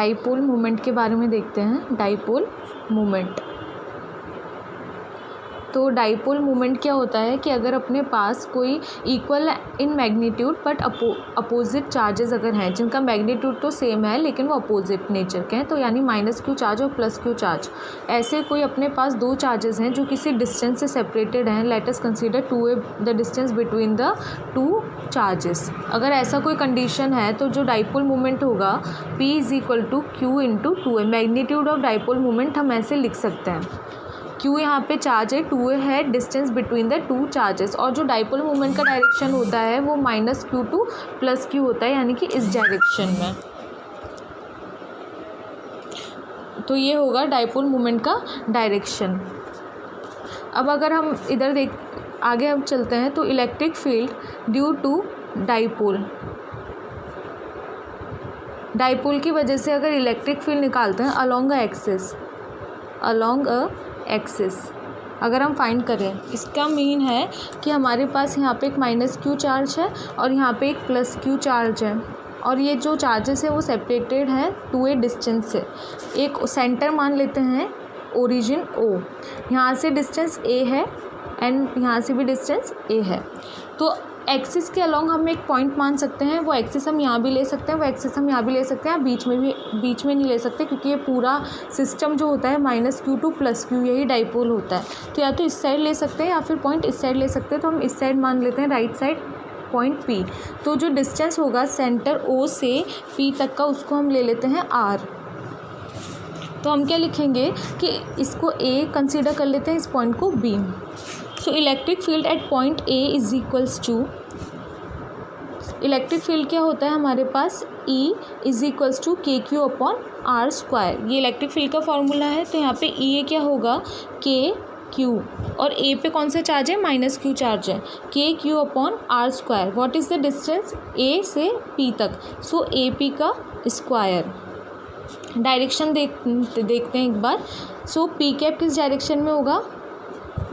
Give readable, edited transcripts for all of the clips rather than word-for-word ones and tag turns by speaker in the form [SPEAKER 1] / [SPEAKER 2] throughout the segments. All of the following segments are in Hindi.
[SPEAKER 1] डाइपोल मोमेंट के बारे में देखते हैं। डाइपोल मोमेंट, तो डाइपोल मोमेंट क्या होता है कि अगर अपने पास कोई equal in magnitude but opposite charges अगर हैं, जिनका मैग्नीट्यूड तो सेम है लेकिन वो अपोजिट नेचर के हैं, तो यानी -q चार्ज और +q चार्ज, ऐसे कोई अपने पास दो चार्जेस हैं जो किसी डिस्टेंस से सेपरेटेड हैं। Let us consider 2a the distance between the two charges. अगर ऐसा कोई कंडीशन है तो जो डाइपोल मोमेंट होगा P = q × 2a। Magnitude of dipole moment हम ऐसे लिख सकते हैं, Q यहाँ पे चार्ज है, 2a है distance between the two charges, और जो डाइपोल मोमेंट का डायरेक्शन होता है वो -q टू +q होता है, यानी कि इस डायरेक्शन में। तो ये होगा डाइपोल मोमेंट का डायरेक्शन। अब अगर हम इधर आगे हम चलते हैं तो electric field due to dipole की वजह से अगर इलेक्ट्रिक फील्ड निकालते हैं अलोंग अ एक्सिस, अगर हम फाइंड करें, इसका मीन है कि हमारे पास यहाँ पे एक -q चार्ज है और यहाँ पे एक +q चार्ज है, और ये जो चार्जेस है वो सेपरेटेड हैं 2a डिस्टेंस से। एक सेंटर मान लेते हैं, ओरिजिन O, यहाँ से डिस्टेंस a है एंड यहाँ से भी डिस्टेंस a है। तो एक्सिस के अलोंग हम एक पॉइंट मान सकते हैं, वो एक्सिस हम यहाँ भी ले सकते हैं, वो एक्सिस हम यहाँ भी ले सकते हैं, बीच में नहीं ले सकते, क्योंकि ये पूरा सिस्टम जो होता है -q टू +q, यही डाइपोल होता है। तो या तो इस साइड ले सकते हैं या फिर पॉइंट इस साइड ले सकते हैं। तो हम इस साइड मान लेते हैं, राइट साइड पॉइंट P। तो जो डिस्टेंस होगा सेंटर O से P तक का, उसको हम ले लेते हैं R। तो हम क्या लिखेंगे कि इसको A कंसीडर कर लेते हैं, इस पॉइंट को B। So electric field at point A = electric field क्या होता है हमारे पास, E = kq/r²। ये इलेक्ट्रिक फील्ड का फॉर्मूला है। तो यहाँ पे E क्या होगा, kq, और A पे कौन सा चार्ज है, -q चार्ज है, kq/r²। What is the distance A से P तक, सो AP का स्क्वायर। डायरेक्शन देखते हैं एक बार। सो P कैप किस डायरेक्शन में होगा,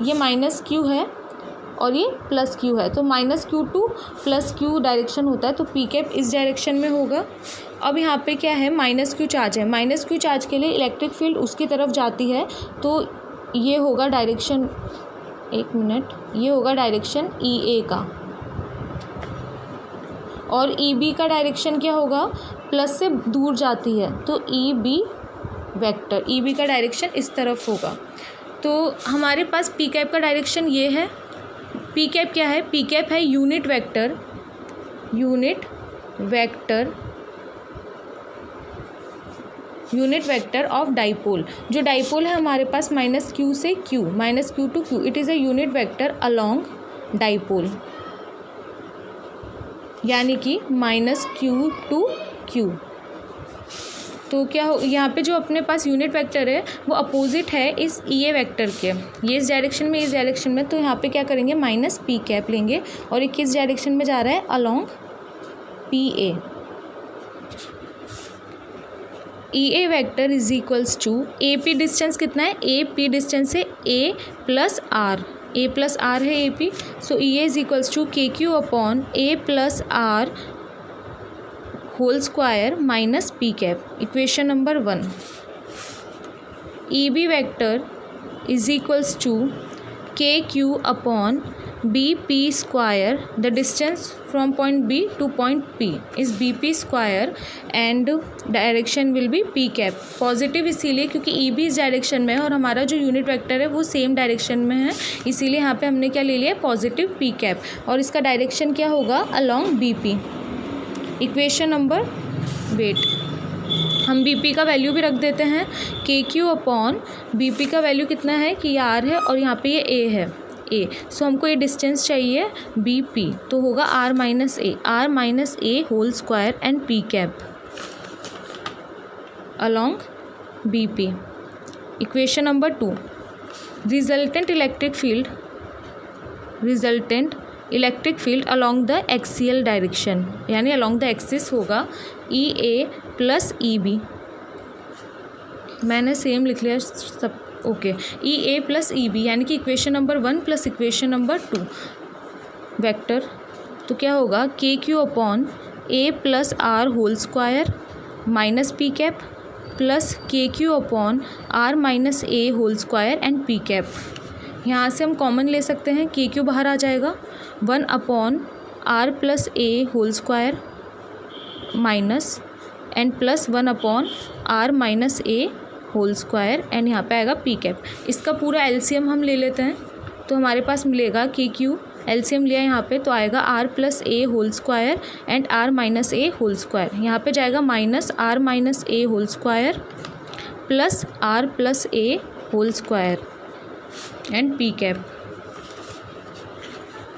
[SPEAKER 1] ये -q है और ये +q है, तो -q टू +q डायरेक्शन होता है, तो P कैप इस डायरेक्शन में होगा। अब यहाँ पे क्या है, -q चार्ज है, -q चार्ज के लिए इलेक्ट्रिक फील्ड उसकी तरफ जाती है, तो ये होगा डायरेक्शन, एक मिनट, ये होगा डायरेक्शन EA का, और EB का डायरेक्शन क्या होगा, प्लस से दूर जाती है, तो EB वेक्टर, EB का डायरेक्शन इस तरफ होगा। तो हमारे पास P कैप का डायरेक्शन ये है। P कैप क्या है, P कैप है यूनिट वेक्टर ऑफ डाइपोल। जो डाइपोल है हमारे पास -q से q, -q to q, it is a unit vector along dipole, यानी कि -q टू q। तो क्या हो, यहाँ पे जो अपने पास यूनिट वेक्टर है वो अपोजिट है इस EA वेक्टर के, ये इस डायरेक्शन में, इस डायरेक्शन में। तो यहाँ पे क्या करेंगे, -p कैप लेंगे, और ये किस डायरेक्शन में जा रहा है, along PA। EA vector = AP distance कितना है, AP डिस्टेंस है A + R है AP। So EA = kq/A + R whole -p cap, equation number 1। EB vector = kq/BP², the distance from point B to point P is BP² and direction will be P cap. Positive इसीलिए क्योंकि EB इस डायरेक्शन में है और हमारा जो यूनिट वेक्टर है वो सेम डायरेक्शन में है, इसीलिए यहाँ पे हमने क्या ले लिया, पॉजिटिव P कैप, और इसका डायरेक्शन क्या होगा, along BP। Equation number, wait, हम BP का वैल्यू भी रख देते हैं, kq/BP का वैल्यू कितना है कि ये R है और यहाँ पे ये A है, सो हमको ये डिस्टेंस चाहिए BP, तो होगा R - A whole and P cap along BP। Equation number 2, resultant electric field along the axial direction, यानी अलोंग द एक्सिस होगा EA + EB। मैंने सेम लिख लिया सब, ओके, EA + EB, यानी कि equation number 1 + equation number 2 vector. तो क्या होगा, kq/A + R whole -p cap plus k Q upon r minus a whole square and P cap. यहाँ से हम कॉमन ले सकते हैं, के क्यू बाहर आ जाएगा, 1 upon r plus a whole square minus and plus 1 upon r minus a whole square and यहाँ पे आएगा पी कैप। इसका पूरा एलसीएम हम ले लेते हैं, तो हमारे पास मिलेगा के क्यू, एलसीएम लिया यहाँ पे तो आएगा r plus a whole square and r minus a whole square. यहाँ पे जाएगा minus r minus a whole square plus r plus a whole square and P cap.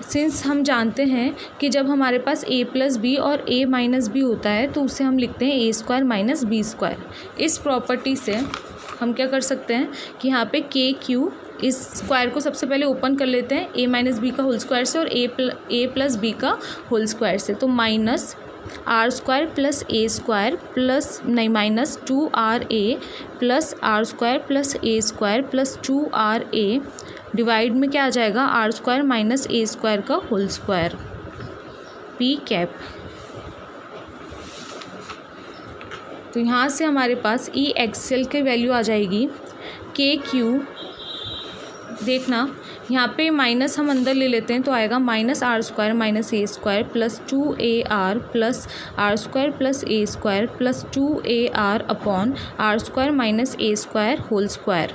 [SPEAKER 1] Since हम जानते हैं कि जब हमारे पास a प्लस बी और a माइनस बी होता है तो उसे हम लिखते हैं a square minus b square. इस प्रॉपर्टी से हम क्या कर सकते हैं कि यहाँ पे के क्यू, इस स्क्वायर को सबसे पहले ओपन कर लेते हैं a माइनस बी का होल स्क्वायर से और a प्लस बी का होल स्क्वायर से, तो माइनस आर स्क्वायर प्लस ए स्क्वायर प्लस नहीं minus 2ra plus r square plus ए स्क्वायर प्लस 2ra डिवाइड में क्या आ जाएगा, r square minus a square का होल स्क्वायर पी कैप। तो यहाँ से हमारे पास ई एक्सेल की वैल्यू आ जाएगी के क्यू, देखना यहाँ पे माइनस हम अंदर ले लेते हैं तो आएगा minus r square minus a square plus 2ar plus r square plus A square plus 2ar upon are square minus a square whole square.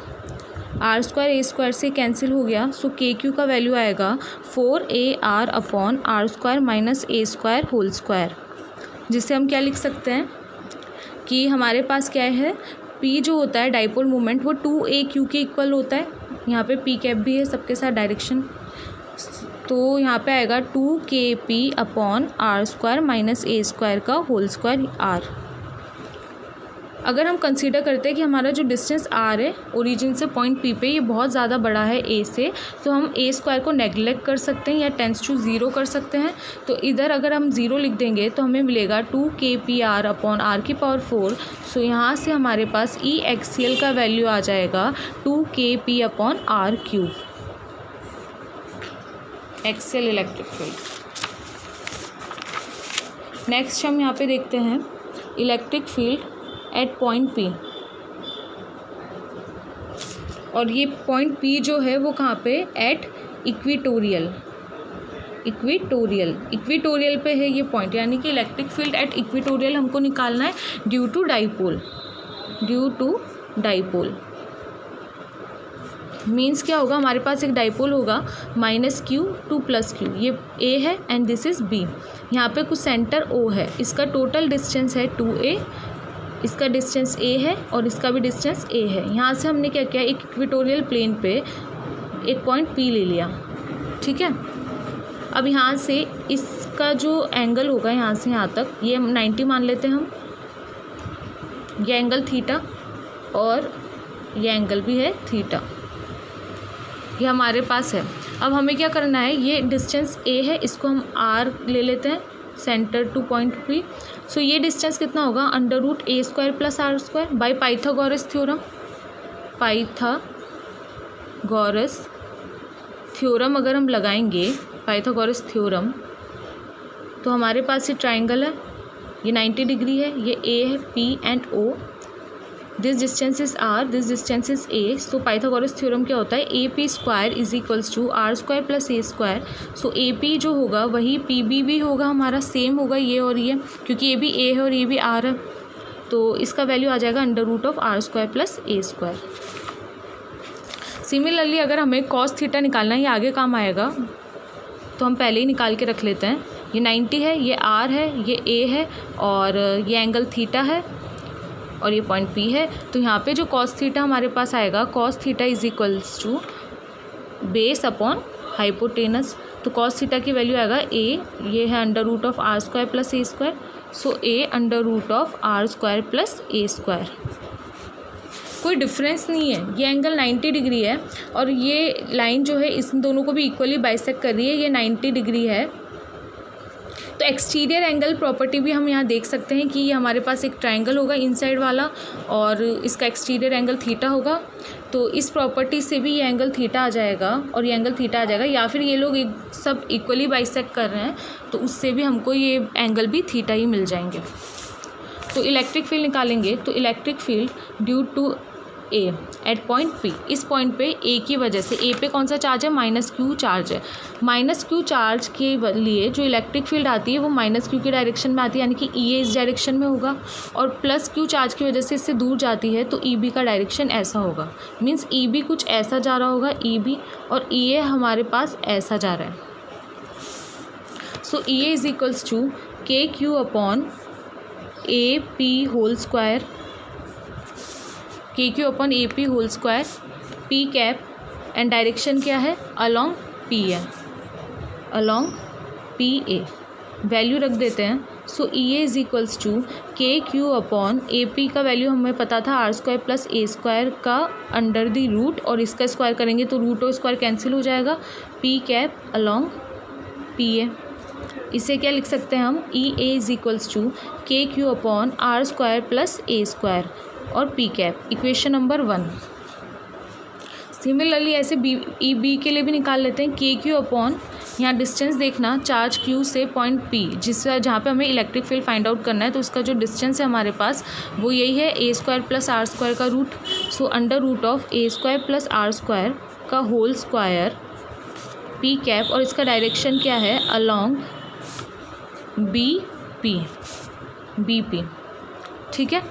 [SPEAKER 1] R square a square से कैंसिल हो गया, सो के क्यू का वैल्यू आएगा 4ar upon are square minus a square whole square, जिससे हम क्या लिख सकते हैं कि हमारे पास क्या है, पी जो होता है डाइपोल मोमेंट वो 2aq के इक्वल होता है। यहाँ पे पी कैप भी है सबके साथ डायरेक्शन, तो यहाँ पे आएगा 2kp upon are square minus a square का होल स्क्वायर आर। अगर हम कंसीडर करते हैं कि हमारा जो डिस्टेंस आर है ओरिजिन से पॉइंट पी पे ये बहुत ज़्यादा बड़ा है ए से, तो हम ए स्क्वायर को नेगलेक्ट कर सकते हैं या टेंस टू 0 कर सकते हैं। तो इधर अगर हम 0 लिख देंगे तो हमें मिलेगा 2kpr अपॉन आर की पावर 4। सो यहाँ से हमारे पास ई एक्सियल का वैल्यू आ जाएगा 2kp upon r cube, axial electric field. Next हम यहाँ पे देखते हैं electric field at point P, और ये पॉइंट P जो है वो कहाँ पे, एट इक्वेटोरियल पे है ये पॉइंट, यानी कि इलेक्ट्रिक फील्ड एट इक्वेटोरियल हमको निकालना है ड्यू टू डाइपोल। मीन्स क्या होगा, हमारे पास एक डाइपोल होगा -q टू +q, ये A है एंड दिस इज़ B। यहाँ पे कुछ सेंटर O है, इसका टोटल डिस्टेंस है 2a, इसका डिस्टेंस a है और इसका भी डिस्टेंस a है। यहाँ से हमने क्या किया, एक इक्वेटोरियल प्लेन पे एक पॉइंट P ले लिया, ठीक है। अब यहाँ से इसका जो एंगल होगा यहाँ से यहाँ तक, ये 90 मान लेते हैं हम, ये एंगल थीटा और ये एंगल भी है थीटा, ये हमारे पास है। अब हमें क्या करना है, ये डिस्टेंस a है, इसको हम r ले लेते हैं center to point P। So ये डिस्टेंस कितना होगा, √a square plus r square by Pythagoras theorem अगर हम लगाएंगे पाइथागोरस थ्योरम, तो हमारे पास ये ट्राइंगल है, ये 90 डिग्री है, ये a है, P and O, this distance is r, this distance is a। So Pythagoras theorem क्या होता है, AP square is equals to r square plus A square. So AP जो होगा वही PB भी होगा, हमारा सेम होगा ये और ये, क्योंकि ये भी a है और ये भी r है, तो इसका वैल्यू आ जाएगा √r स्क्वायर प्लस ए स्क्वायर। सिमिलरली अगर हमें cos थीटा निकालना है, ये आगे काम आएगा, तो हम पहले ही निकाल के रख लेते हैं। ये 90 है, ये r है, ये a है और ये एंगल थीटा है और ये पॉइंट P है। तो यहाँ पे जो cos थीटा हमारे पास आएगा, cos theta is equals to base upon hypotenuse. तो cos थीटा की वैल्यू आएगा a, ये है √r square plus A square, so a √r square plus A square. कोई डिफरेंस नहीं है, ये एंगल 90 डिग्री है और ये लाइन जो है इस दोनों को भी इक्वली बाइसेक्ट कर रही है, ये 90 डिग्री है। तो एक्सटीरियर एंगल प्रॉपर्टी भी हम यहाँ देख सकते हैं कि ये हमारे पास एक ट्रायंगल होगा इनसाइड वाला और इसका एक्सटीरियर एंगल थीटा होगा, तो इस प्रॉपर्टी से भी ये एंगल थीटा आ जाएगा और ये एंगल थीटा आ जाएगा, या फिर ये लोग सब इक्वली बाइसेक्ट कर रहे हैं तो उससे भी हमको ये एंगल भी थीटा ही मिल जाएंगे। तो इलेक्ट्रिक फील्ड निकालेंगे तो electric field due to a at point P, इस पॉइंट पे ए की वजह से, ए पे कौन सा चार्ज है, माइनस क्यू चार्ज है। माइनस क्यू चार्ज के लिए जो इलेक्ट्रिक फील्ड आती है वो माइनस क्यू की डायरेक्शन में आती है, यानी कि ई ए इस डायरेक्शन में होगा, और प्लस क्यू चार्ज की वजह से इससे दूर जाती है तो ई बी का डायरेक्शन ऐसा होगा। मीन्स ई बी कुछ ऐसा जा रहा होगा ई बी, और ई ए हमारे पास ऐसा जा रहा है। So E A is equals to K Q upon A P whole square, K Q upon A P whole square P cap, and direction क्या है, अलॉन्ग पी है, अलॉन्ग पी ए। वैल्यू रख देते हैं। So E A is equals to K Q upon A P का वैल्यू हमें पता था आर स्क्वायर प्लस ए स्क्वायर का अंडर द रूट, और इसका स्क्वायर करेंगे तो रूट और स्क्वायर कैंसिल हो जाएगा, P cap along P A. इसे क्या लिख सकते हैं हम, E A is equals to K Q upon are square plus A square और P cap, equation number 1। Similarly ऐसे बी ई बी के लिए भी निकाल लेते हैं। के क्यू अपॉन, यहाँ डिस्टेंस देखना, चार्ज क्यू से पॉइंट पी जहाँ पे हमें इलेक्ट्रिक फील्ड फाइंड आउट करना है, तो उसका जो डिस्टेंस है हमारे पास वो यही है, a square plus r square का root. So under root of a square plus r square का होल स्क्वायर पी कैप, और इसका डायरेक्शन क्या है, अलॉन्ग बी पी, ठीक है।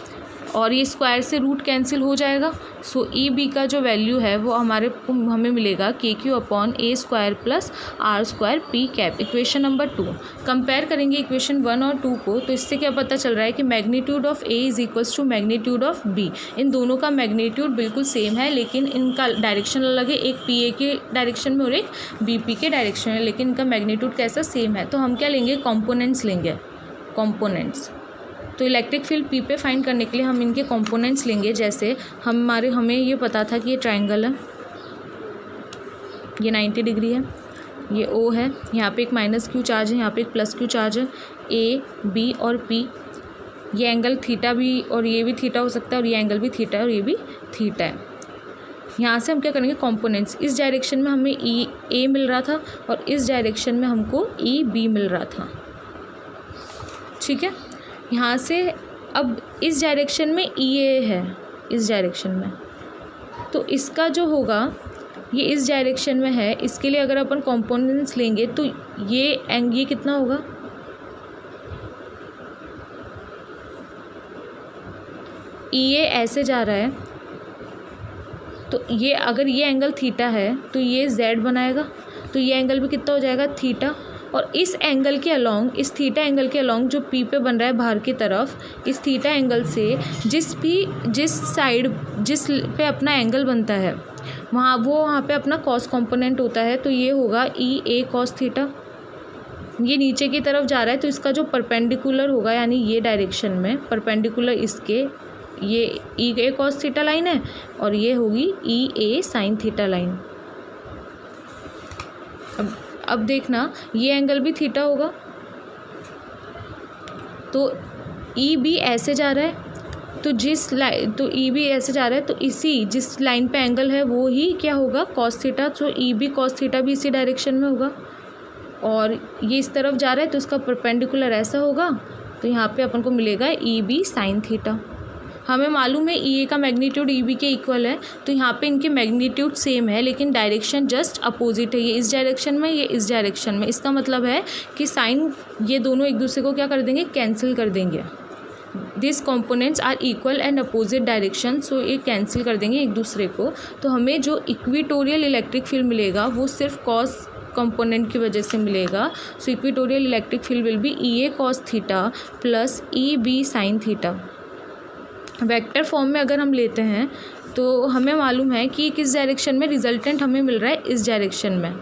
[SPEAKER 1] और ये स्क्वायर से रूट कैंसिल हो जाएगा। सो ई बी का जो वैल्यू है वो हमें मिलेगा k Q upon a square plus r square P cap, equation number 2। Compare करेंगे इक्वेशन 1 और 2 को, तो इससे क्या पता चल रहा है कि magnitude of A is equals to magnitude of B. इन दोनों का मैग्नीट्यूड बिल्कुल सेम है, लेकिन इनका डायरेक्शन अलग है, एक पी ए के डायरेक्शन में और एक बी पी के डायरेक्शन में, लेकिन इनका मैग्नीट्यूड कैसा, सेम है। तो हम क्या लेंगे, कॉम्पोनेंट्स लेंगे, कॉम्पोनेंट्स। तो इलेक्ट्रिक फील्ड पी पे फाइंड करने के लिए हम इनके कंपोनेंट्स लेंगे। जैसे हमें ये पता था कि ये ट्रायंगल है, ये 90 डिग्री है, ये ओ है, यहाँ पे एक माइनस क्यू चार्ज है, यहाँ पे एक प्लस क्यू चार्ज है, ए बी और पी, ये एंगल थीटा भी, और ये भी थीटा हो सकता है, और ये एंगल भी थीटा है, और ये भी थीटा है। यहाँ से हम क्या करेंगे, कंपोनेंट्स। इस डायरेक्शन में हमें ई ए मिल रहा था, और इस डायरेक्शन में हमको ई बी मिल रहा था, ठीक है। यहाँ से अब इस डायरेक्शन में ई ए है, इस डायरेक्शन में, तो इसका जो होगा ये इस डायरेक्शन में है, इसके लिए अगर अपन कंपोनेंट्स लेंगे तो ये कितना होगा, ई ए ऐसे जा रहा है, तो ये अगर ये एंगल थीटा है तो ये जेड बनाएगा, तो ये एंगल भी कितना हो जाएगा, थीटा। और इस एंगल के अलॉन्ग, इस थीटा एंगल के अलॉन्ग जो पी पे बन रहा है बाहर की तरफ, इस थीटा एंगल से जिस साइड जिस पे अपना एंगल बनता है वहाँ पे अपना कॉस कंपोनेंट होता है, तो ये होगा ई ए कॉस थीटा। ये नीचे की तरफ जा रहा है तो इसका जो परपेंडिकुलर होगा, यानी ये डायरेक्शन में परपेंडिकुलर इसके, ये ई ए कॉस थीटा लाइन है, और ये होगी ई ए साइन थीटा लाइन। अब देखना, ये एंगल भी थीटा होगा, तो ई बी ऐसे जा रहा है, तो ई बी ऐसे जा रहा है, तो जिस लाइन पे एंगल है वो ही क्या होगा, कॉस थीटा। तो ई बी कॉस थीटा भी इसी डायरेक्शन में होगा, और ये इस तरफ जा रहा है तो इसका परपेंडिकुलर ऐसा होगा, तो यहाँ पे अपन को मिलेगा ई बी साइन थीटा। हमें मालूम है ई ए का मैग्नीट्यूड ई बी के इक्वल है, तो यहाँ पे इनके मैग्नीट्यूड सेम है, लेकिन डायरेक्शन जस्ट अपोजिट है, ये इस डायरेक्शन में, ये इस डायरेक्शन में। इसका मतलब है कि साइन, ये दोनों एक दूसरे को क्या कर देंगे, कैंसिल कर देंगे। This components are equal and opposite direction, so ये कैंसिल कर देंगे एक दूसरे को। तो हमें जो इक्विटोरियल इलेक्ट्रिक फील्ड मिलेगा वो सिर्फ कॉस कंपोनेंट की वजह से मिलेगा। So equatorial electric field will be E A cos theta plus E B sine theta. Vector form में अगर हम लेते हैं तो हमें मालूम है कि किस डायरेक्शन में रिजल्टेंट हमें मिल रहा है, इस डायरेक्शन में,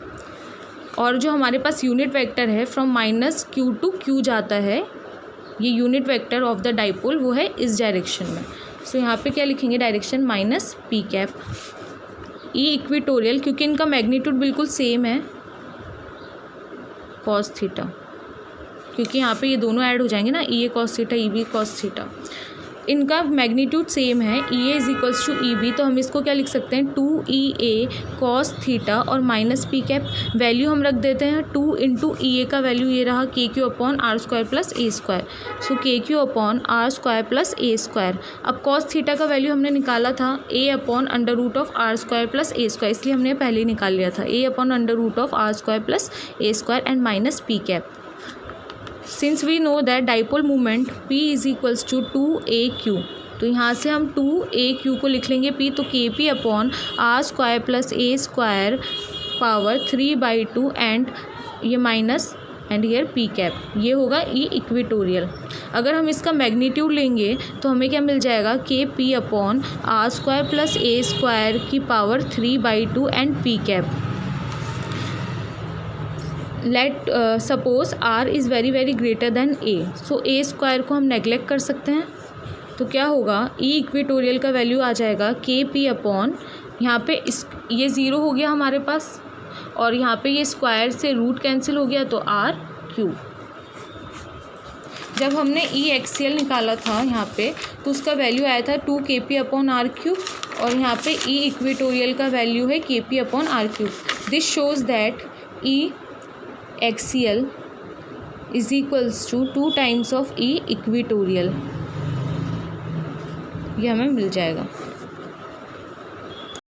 [SPEAKER 1] और जो हमारे पास यूनिट वेक्टर है from minus q to q जाता है, ये unit vector of the dipole वो है इस डायरेक्शन में। सो यहाँ पे क्या लिखेंगे, डायरेक्शन माइनस पी कैप। ई इक्विटोरियल, क्योंकि इनका मैग्नीट्यूड बिल्कुल सेम है, कॉस थीटा, क्योंकि यहाँ पे ये दोनों ऐड हो जाएंगे ना, E A cos theta E B cos theta. इनका मैग्नीट्यूड सेम है, E A is equals to E B, तो हम इसको क्या लिख सकते हैं 2EA cos थीटा और माइनस पी कैप। वैल्यू हम रख देते हैं 2 इंटू ई ए का वैल्यू ये रहा K Q upon are square plus A square, so के Q upon are square plus A square. अब cos थीटा का वैल्यू हमने निकाला था A upon under root of R square plus A square, इसलिए हमने पहले ही निकाल लिया था A upon under root of R square plus A square and minus P cap. Since we know that dipole moment P is equals to 2AQ, तो यहाँ से हम 2AQ को लिख लेंगे P, तो KP upon are square plus A square power 3/2 and ये माइनस एंड ईयर पी कैप, ये होगा ई इक्वेटोरियल। अगर हम इसका मैग्नीट्यूड लेंगे तो हमें क्या मिल जाएगा KP upon are square plus A square की power 3/2 and P cap. Let suppose R is very very greater than A, so A square को हम नेगलेक्ट कर सकते हैं, तो क्या होगा ई इक्वेटोरियल का वैल्यू आ जाएगा के पी अपॉन, यहाँ पे इस ये ज़ीरो हो गया हमारे पास और यहाँ पे ये स्क्वायर से रूट कैंसिल हो गया, तो आर क्यू। जब हमने ई एक्सियल निकाला था यहाँ पे तो उसका वैल्यू आया था 2KP अपॉन आर क्यू, और यहाँ पे ई इक्वेटोरियल का वैल्यू है KP upon r q. This shows that E axial is equals to 2 times of E equatorial, ये हमें मिल जाएगा।